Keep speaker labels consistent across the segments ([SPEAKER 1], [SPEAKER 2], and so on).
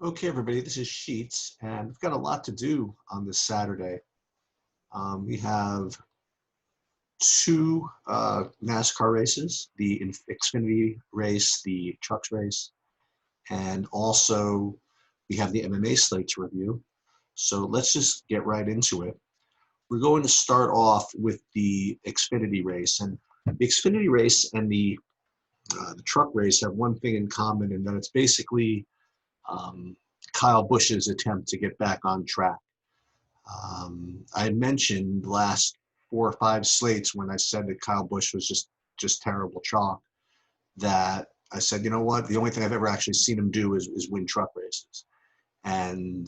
[SPEAKER 1] Okay, everybody, this is Sheets, and we've got a lot to do on this Saturday. We have two NASCAR races, the Xfinity race, the Trucks race, and also we have the MMA slate to review. So let's just get right into it. We're going to start off with the Xfinity race, and the Xfinity race and the truck race have one thing in common, and that it's basically um, Kyle Busch's attempt to get back on track. I had mentioned the last 4 or 5 slates when I said that Kyle Busch was just terrible chalk. That I said, you know what? The only thing I've ever actually seen him do is win truck races. And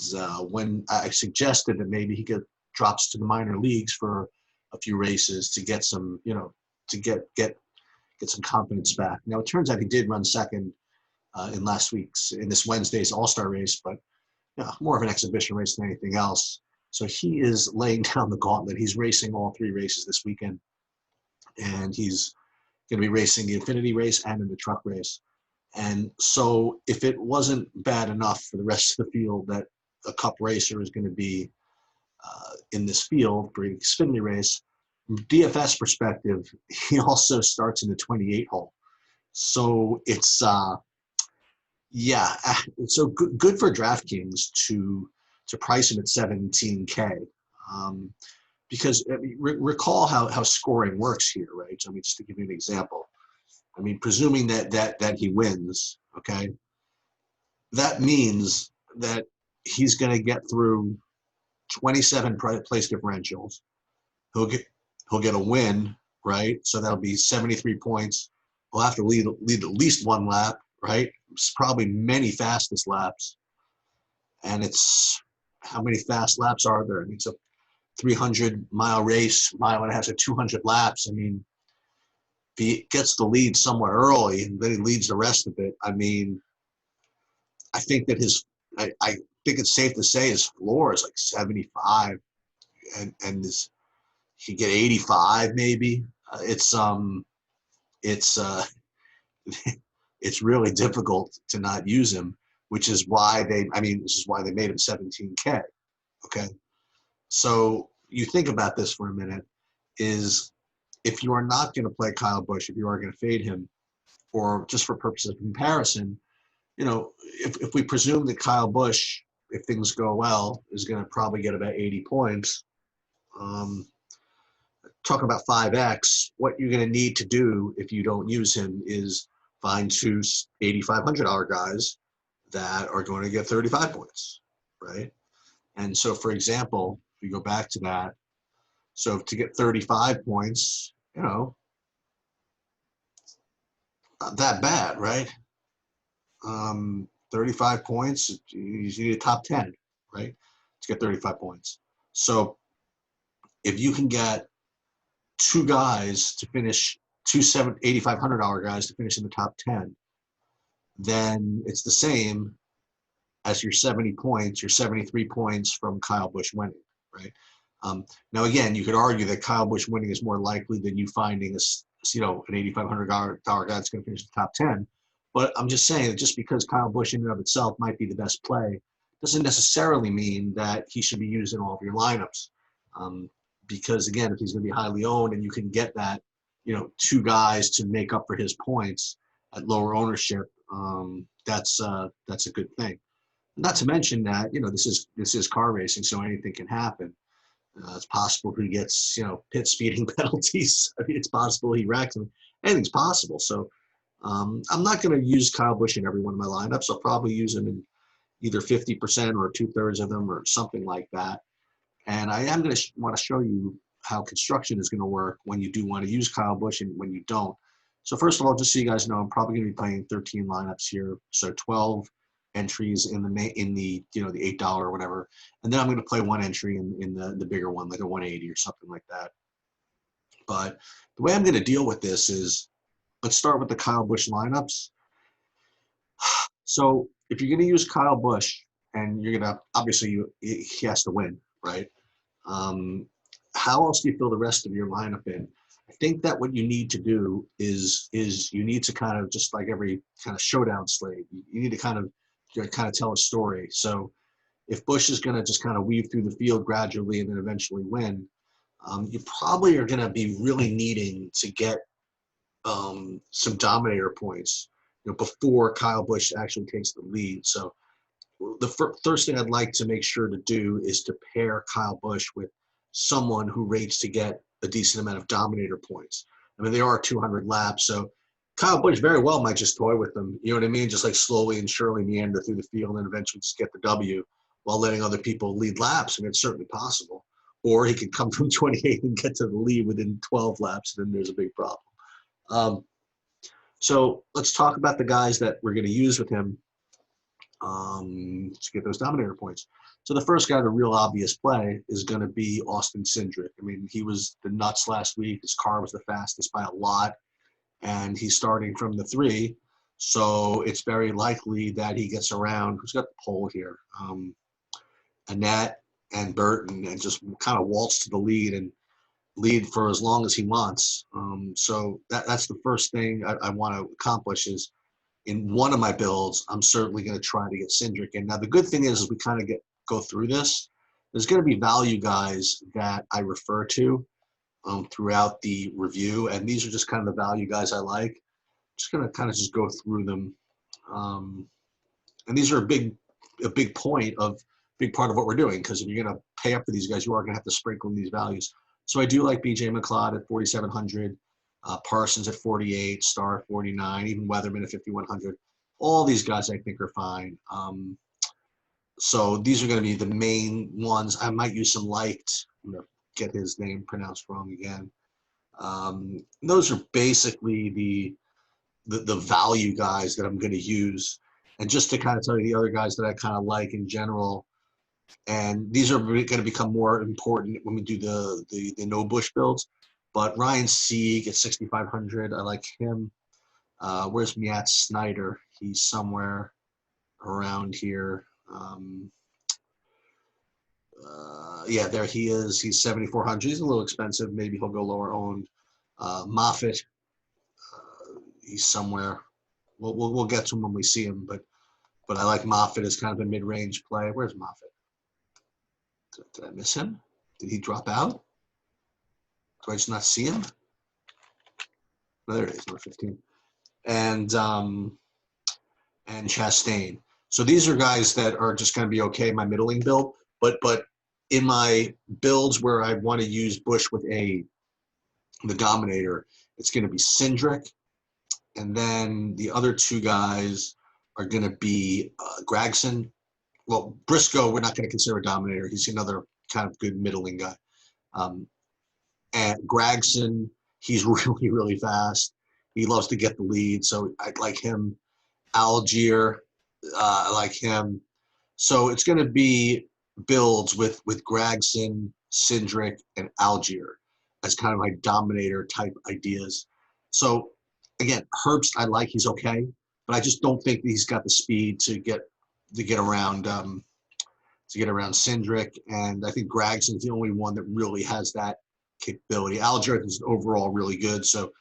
[SPEAKER 1] when I suggested that maybe he drops to the minor leagues for a few races to get some, to get some confidence back. Now it turns out he did run second in this Wednesday's All Star race, but more of an exhibition race than anything else. So he is laying down the gauntlet. He's racing all 3 races this weekend, and he's going to be racing the Infiinity race and in the truck race. And so if it wasn't bad enough for the rest of the field that a cup racer is going to be in this field for the Xfinity race, from DFS perspective, he also starts in the 28 hole. So it's yeah, so good for DraftKings to price him at 17K, um, because I mean, recall how scoring works here, right? So, I mean, just to give you an example, I mean, presuming that he wins, okay, that means that he's going to get through 27 place differentials. He'll get he'll get a win, right? So that'll be 73 points. He'll have to lead at least one lap, right? It's probably many fastest laps, and it's how many fast laps are there? I mean, it's a 300-mile race, mile and a half to 200 laps. I mean, if he gets the lead somewhat early and then he leads the rest of it, I mean, I think that I think it's safe to say his floor is like 75, and he get 85 maybe. It's it's really difficult to not use him, which is why this is why they made him 17K. Okay, so you think about this for a minute: is if you are not going to play Kyle Busch, if you are going to fade him, or just for purposes of comparison, if we presume that Kyle Busch, if things go well, is going to probably get about 80 points, um, talking about 5X, what you're going to need to do if you don't use him is find two $8,500 guys that are going to get 35 points, right? And so, for example, if you go back to that, so to get 35 points, not that bad, right? 35 points, you need a top 10, right? To get 35 points. So if you can get two guys to finish, two $8,500 guys to finish in the top 10, then it's the same as your 70 points, your 73 points from Kyle Busch winning, right? Now, again, you could argue that Kyle Busch winning is more likely than you finding an $8,500 guy that's going to finish the top 10. But I'm just saying that just because Kyle Busch in and of itself might be the best play doesn't necessarily mean that he should be used in all of your lineups. Um, because again, if he's going to be highly owned and you can get that, two guys to make up for his points at lower ownership, that's a good thing. Not to mention that this is car racing, so anything can happen. It's possible he gets pit speeding penalties. I mean, it's possible he wrecks. Anything's possible. So I'm not going to use Kyle Busch in every one of my lineups. I'll probably use him in either 50% or 2/3 of them or something like that. And I am going to want to show you how construction is going to work when you do want to use Kyle Busch and when you don't. So first of all, just so you guys know, I'm probably going to be playing 13 lineups here. So 12 entries the $8 or whatever, and then I'm going to play one entry in the bigger one, like a 180 or something like that. But the way I'm going to deal with this is, let's start with the Kyle Busch lineups. So if you're going to use Kyle Busch, and you're going to obviously he has to win, right? Um, how else do you fill the rest of your lineup in? I think that what you need to do is you need to kind of, just like every kind of showdown slate, you need to kind of kind of tell a story. So if Busch is going to just kind of weave through the field gradually and then eventually win, you probably are going to be really needing to get some dominator points, before Kyle Busch actually takes the lead. So the first thing I'd like to make sure to do is to pair Kyle Busch with someone who rates to get a decent amount of dominator points. I mean, they are 200 laps, so Kyle Busch very well might just toy with them. You know what I mean? Just like slowly and surely meander through the field and eventually just get the W while letting other people lead laps. I mean, it's certainly possible. Or he could come from 28 and get to the lead within 12 laps, and then there's a big problem. So let's talk about the guys that we're going to use with him to get those dominator points. So the first guy, the real obvious play, is going to be Austin Cindric. I mean, he was the nuts last week. His car was the fastest by a lot, and he's starting from the 3. So it's very likely that he gets around. Who's got the pole here? Annette and Burton, and just kind of waltz to the lead and lead for as long as he wants. So that's the first thing I want to accomplish is, in one of my builds, I'm certainly going to try to get Cindric. And now the good thing is we kind of go through this. There's going to be value guys that I refer to throughout the review, and these are just kind of the value guys I like. I'm just going to kind of just go through them, and these are a big part of what we're doing, because if you're going to pay up for these guys, you are going to have to sprinkle in these values. So I do like BJ McLeod at 4,700. Parsons at 48, Starr at 49, even Weatherman at 5,100. All these guys I think are fine. So these are going to be the main ones. I might use some liked. I'm going to get his name pronounced wrong again. Those are basically the value guys that I'm going to use. And just to kind of tell you the other guys that I kind of like in general, and these are going to become more important when we do the no Busch builds. But Ryan Sieg at 6,500, I like him. Where's Matt Snyder? He's somewhere around here. Yeah, there he is. He's 7,400. He's a little expensive. Maybe he'll go lower owned. Moffitt, he's somewhere. We'll get to him when we see him. But I like Moffitt as kind of a mid-range play. Where's Moffitt? Did I miss him? Did he drop out? Do I just not see him? Oh, there it is, number 15. And Chastain. So these are guys that are just going to be okay in my middling build. But in my builds where I want to use Busch with the Dominator, it's going to be Cindric. And then the other two guys are going to be Gragson. Well, Briscoe, we're not going to consider a Dominator. He's another kind of good middling guy. And Gragson, he's really, really fast. He loves to get the lead, so I like him. Algier, I like him. So it's going to be builds with Gragson, Cindric, and Algier as kind of my Dominator type ideas. So again, Herbst, I like. He's okay, but I just don't think that he's got the speed to get around Cindric. And I think Gragson's the only one that really has that capability. Algier is overall really good, so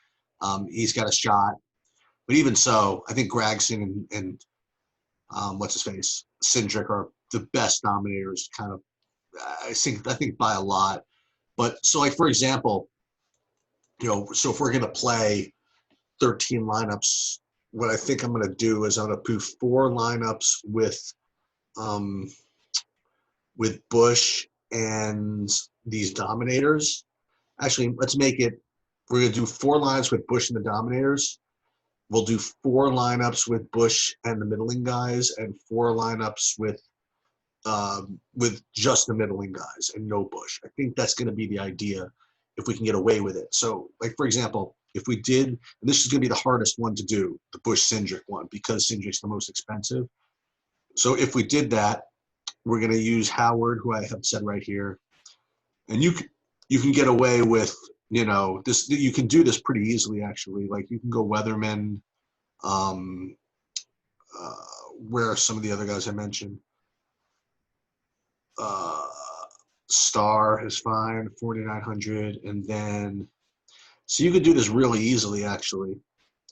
[SPEAKER 1] he's got a shot. But even so, I think Gragson and what's his face, Cindric are the best Dominators. Kind of, I think by a lot. But so, like for example, so if we're gonna play 13 lineups, what I think I'm gonna do is I'm gonna do 4 lineups with Busch and these Dominators. Actually, let's make it, we're going to do 4 lines with Busch and the Dominators. We'll do 4 lineups with Busch and the middling guys, and 4 lineups with just the middling guys and no Busch. I think that's going to be the idea if we can get away with it. So, like, for example, if we did, and this is going to be the hardest one to do, the Busch-Cindric one, because Cindric's the most expensive. So if we did that, we're going to use Howard, who I have said right here. And you can get away with, this. You can do this pretty easily, actually. Like, you can go Weatherman. Where are some of the other guys I mentioned? Starr is fine, 4,900. And then, so you could do this really easily, actually.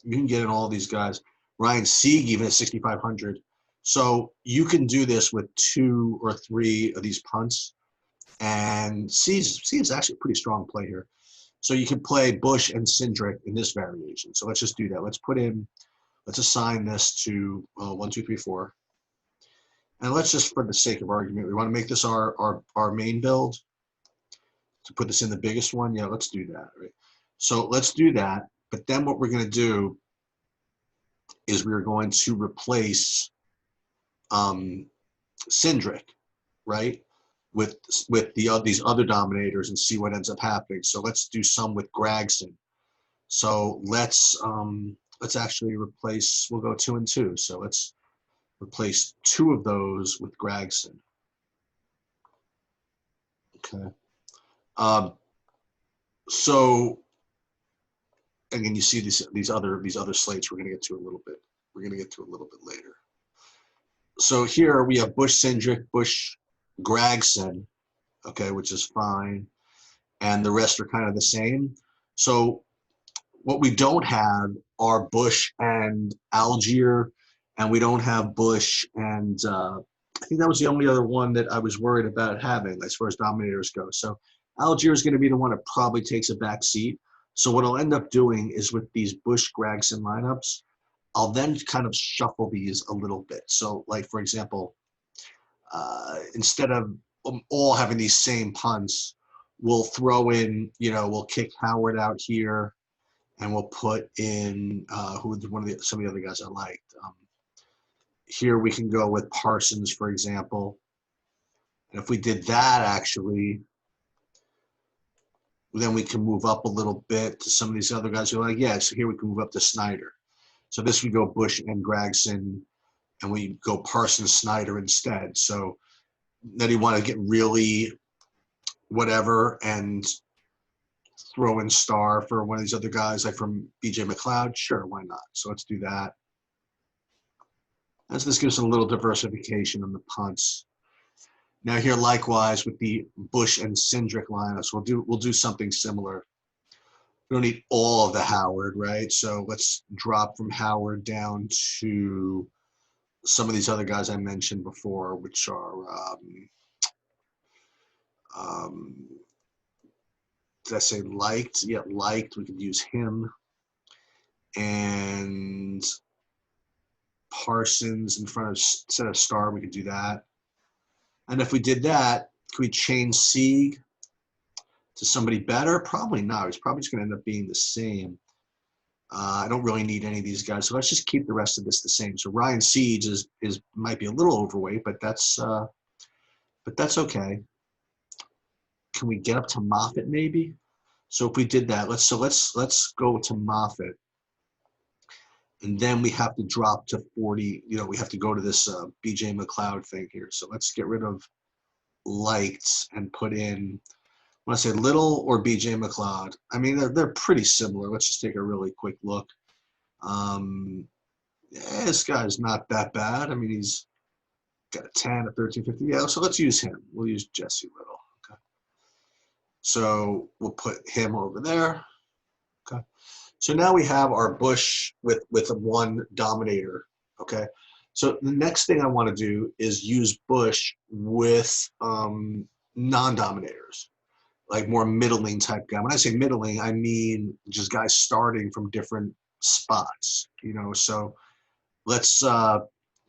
[SPEAKER 1] You can get in all these guys. Ryan Sieg, even at 6,500. So you can do this with 2 or 3 of these punts, and C is actually a pretty strong play here. So you can play Busch and Cindric in this variation. So let's just do that. Let's assign this to 1, 2, 3, 4. And let's just, for the sake of argument, we want to make this our main build. To put this in the biggest one, yeah, let's do that, right? So let's do that. But then what we're going to do is we're going to replace Cindric, right, with these other dominators and see what ends up happening. So let's do some with Gragson. So let's actually replace. We'll go 2 and 2. So let's replace 2 of those with Gragson. Okay. So again, you see these other slates. We're going to get to a little bit. We're going to get to a little bit later. So here we have Busch, Cindric, Busch, Gragson, okay, which is fine, and the rest are kind of the same. So what we don't have are Busch and Algier, and we don't have Busch and I think that was the only other one that I was worried about having as far as dominators go. So Algier is going to be the one that probably takes a back seat. So what I'll end up doing is with these Busch, Gragson lineups, I'll then kind of shuffle these a little bit. So like, for example, instead of all having these same punts, we'll throw in, we'll kick Howard out here, and we'll put in some of the other guys I liked. Here we can go with Parsons, for example. And if we did that, actually, then we can move up a little bit to some of these other guys who are like, yeah, so here we can move up to Snyder. So this would go Busch and Gragson, and we go Parsons, Snyder instead. So then you want to get really whatever and throw in Star for one of these other guys, like from BJ McLeod. Sure, why not? So let's do that. And so this gives us a little diversification on the punts. Now here, likewise, with the Busch and Cindric lineups, we'll do something similar. We don't need all of the Howard, right? So let's drop from Howard down to some of these other guys I mentioned before, which are, did I say liked? Yeah, liked. We could use him. And Parsons in front of, instead of Star, we could do that. And if we did that, could we change Sieg to somebody better? Probably not. He's probably just going to end up being the same. I don't really need any of these guys, so let's just keep the rest of this the same. So Ryan Siege might be a little overweight, but that's okay. Can we get up to Moffitt maybe? So if we did that, let's go to Moffitt, and then we have to drop to 40. We have to go to this BJ McLeod thing here. So let's get rid of liked and put in. When I say Little or BJ McLeod, I mean, they're pretty similar. Let's just take a really quick look. This guy's not that bad. I mean, he's got a 10, a 1350. Yeah, so let's use him. We'll use Jesse Little. Okay. So we'll put him over there. Okay. So now we have our Busch with one dominator. Okay. So the next thing I want to do is use Busch with non-dominators, like more middling type guy. When I say middling, I mean just guys starting from different spots, so let's,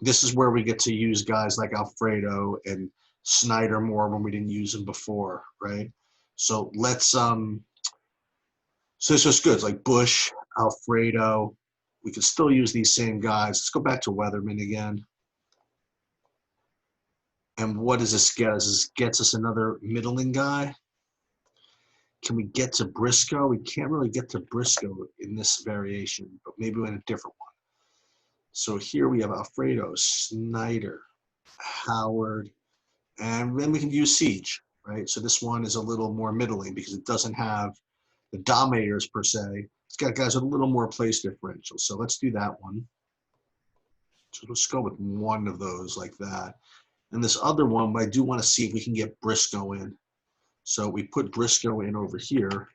[SPEAKER 1] this is where we get to use guys like Alfredo and Snyder more when we didn't use them before, right? So let's, so it's just good. It's like Busch, Alfredo. We can still use these same guys. Let's go back to Weatherman again. And what does this get us? This gets us another middling guy. Can we get to Briscoe? We can't really get to Briscoe in this variation, but maybe in a different one. So here we have Alfredo, Snyder, Howard, and then we can use Siege, right? So this one is a little more middling because it doesn't have the dominators per se. It's got guys with a little more place differential. So let's do that one. So let's go with one of those like that. And this other one, I do want to see if we can get Briscoe in. So we put Briscoe in over here.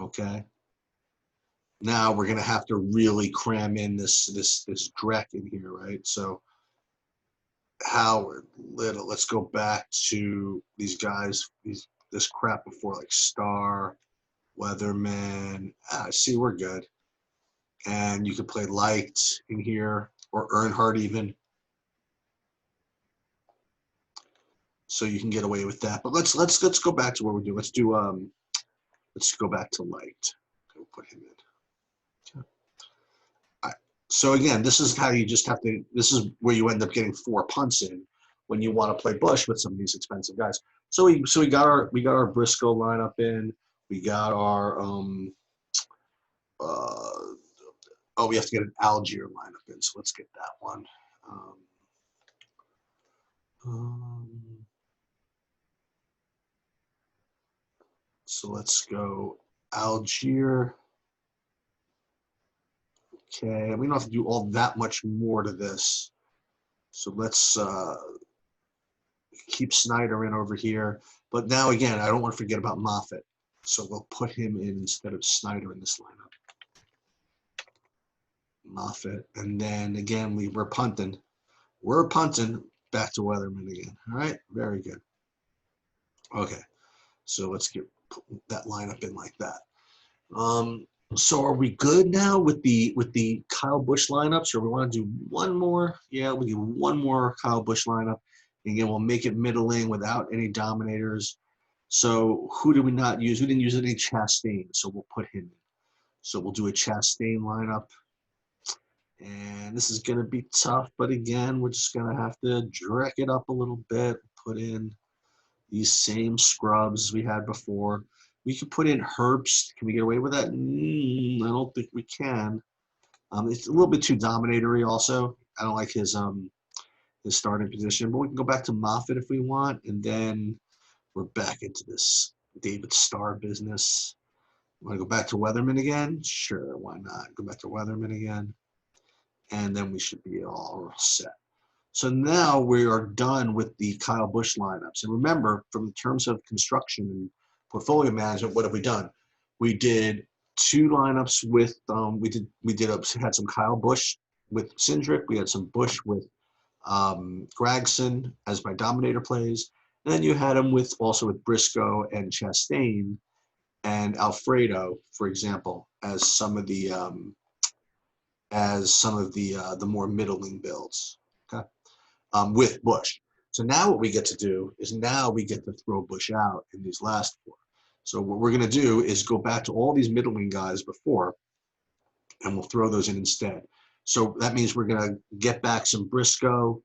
[SPEAKER 1] Okay. now we're going to have to really cram in this Drek in here, right? So Howard, Little, let's go back to these guys, this crap before, like Star, Weatherman. See, we're good. And you could play Light in here, or Earnhardt even. So you can get away with that. But let's go back to what we're doing. Let's go back to Light. We'll put him in. Okay. All right. So again, this is how you just have to. This is where you end up getting 4 punts in when you want to play Busch with some of these expensive guys. So we got our Briscoe lineup in. We got our we have to get an Algier lineup in. So let's get that one. So let's go Algier. Okay, we don't have to do all that much more to this. So let's keep Snyder in over here. But now again, I don't want to forget about Moffitt. So we'll put him in instead of Snyder in this lineup. Moffitt. And then again, we're punting. We're punting back to Weatherman again. All right, very good. Okay, so let's get that lineup in like that. So are we good now with the Kyle Busch lineups, or we want to do one more? Yeah, we'll do one more Kyle Busch lineup. And again, we'll make it middling without any dominators. So who did we not use? We didn't use any Chastain, so we'll put him in. So we'll do a Chastain lineup. And this is going to be tough, but again, we're just going to have to drek it up a little bit, put in these same scrubs we had before. We could put in Herbst. Can we get away with that? I don't think we can. It's a little bit too dominatory also. I don't like his starting position, but we can go back to Moffitt if we want, and then we're back into this David Starr business. Want to go back to Weatherman again? Sure, why not? Go back to Weatherman again, and then we should be all set. So now we are done with the Kyle Busch lineups. And remember, from the terms of construction and portfolio management, what have we done? We did 2 lineups with had some Kyle Busch with Cindric. We had some Busch with Gragson as my dominator plays. And then you had him also with Briscoe and Chastain and Alfredo, for example, as some of the more middling builds. Okay. With Busch. So now what we get to do is now we get to throw Busch out in these last 4. So what we're going to do is go back to all these middling guys before, and we'll throw those in instead. So that means we're going to get back some Briscoe,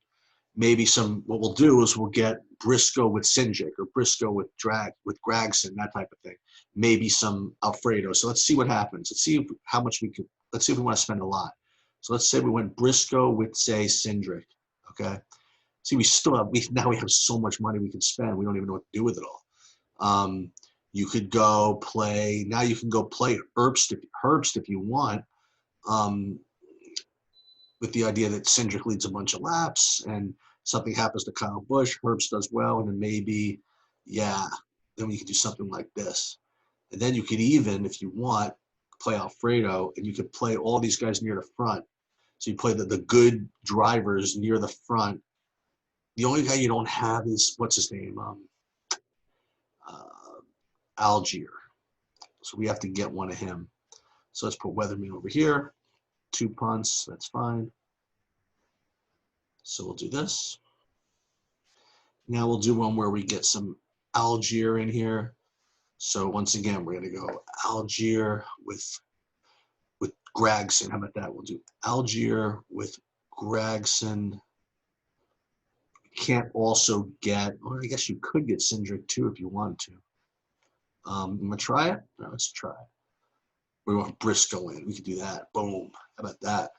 [SPEAKER 1] maybe what we'll do is we'll get Briscoe with Cindric or Briscoe with Gragson, that type of thing. Maybe some Alfredo. So let's see what happens. Let's see how much let's see if we want to spend a lot. So let's say we went Briscoe with, say, Cindric. Okay. See, now we have so much money we can spend. We don't even know what to do with it all. You could go play, now you can go play Herbst if you want, with the idea that Cindric leads a bunch of laps and something happens to Kyle Busch, Herbst does well, and then maybe, then we could do something like this. And then you could even, if you want, play Alfredo, and you could play all these guys near the front. So you play the good drivers near the front. The only guy you don't have is, what's his name? Algier. So we have to get one of him. So let's put Weatherman over here. 2 punts, that's fine. So we'll do this. Now we'll do one where we get some Algier in here. So once again, we're going to go Algier with Gragson. How about that? We'll do Algier with Gragson. Can't also get, or I guess you could get Cindric too if you wanted to. I'm going to try it? No, let's try it. We want Briscoe in. We could do that. Boom. How about that?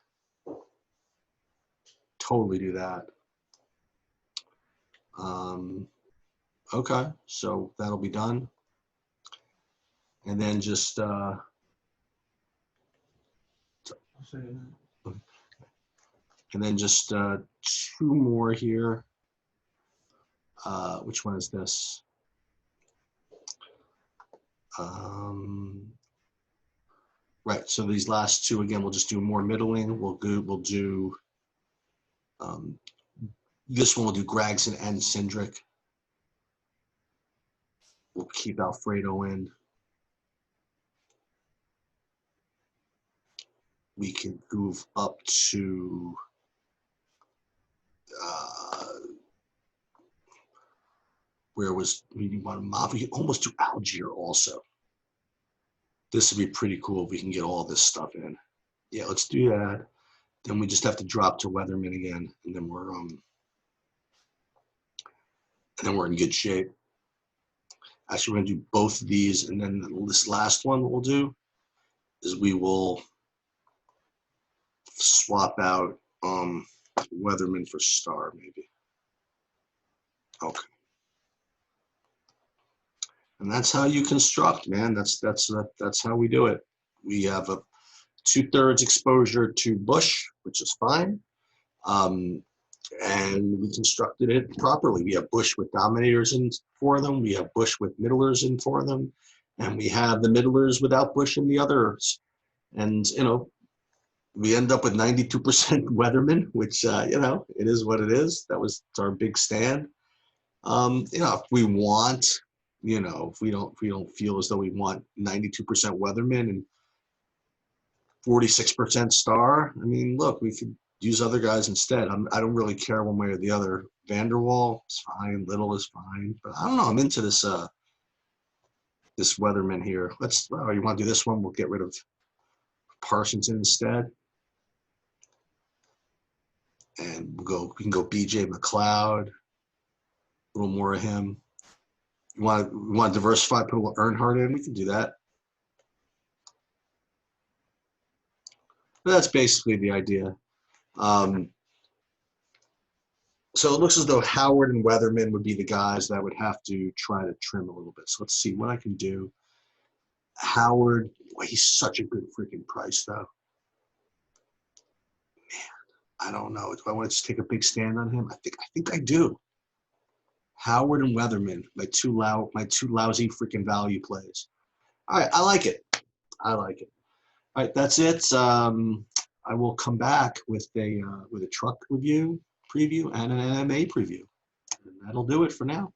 [SPEAKER 1] Totally do that. Okay, so that'll be done. And then just and then just 2 more here. Which one is this? Right. So these last two again, we'll just do more middling. We'll do this one. We'll do Gregson and Cindric. We'll keep Alfredo in. We can move up to where was we want to we can almost do Algier also. This would be pretty cool if we can get all this stuff in. Yeah, let's do that. Then we just have to drop to Weatherman again, and then we're in good shape. Actually, we're gonna do both of these, and then this last one we'll do is we will swap out Weatherman for Star, maybe. Okay. And that's how you construct, man. That's how we do it. We have a 2/3 exposure to Busch, which is fine. And we constructed it properly. We have Busch with dominators in for them. We have Busch with middlers in for them. And we have the middlers without Busch in the others. And, we end up with 92% Weatherman, which, it is what it is. It's our big stand. If we want, if we don't feel as though we want 92% Weatherman and 46% Star, I mean, look, we could use other guys instead. I don't really care one way or the other. Vanderwall is fine. Little is fine. But I don't know. I'm into this this Weatherman here. You want to do this one? We'll get rid of Parsons instead. And we can go BJ McLeod. A little more of him. We want to diversify, put a little Earnhardt in. We can do that. But that's basically the idea. So it looks as though Howard and Weatherman would be the guys that I would have to try to trim a little bit. So let's see what I can do. Howard, boy, he's such a good freaking price, though. Man, I don't know. Do I want to just take a big stand on him? I think I do. Howard and Weatherman, my two lousy freaking value plays. All right, I like it. All right, that's it. I will come back with a truck review preview and an MMA preview. And that'll do it for now.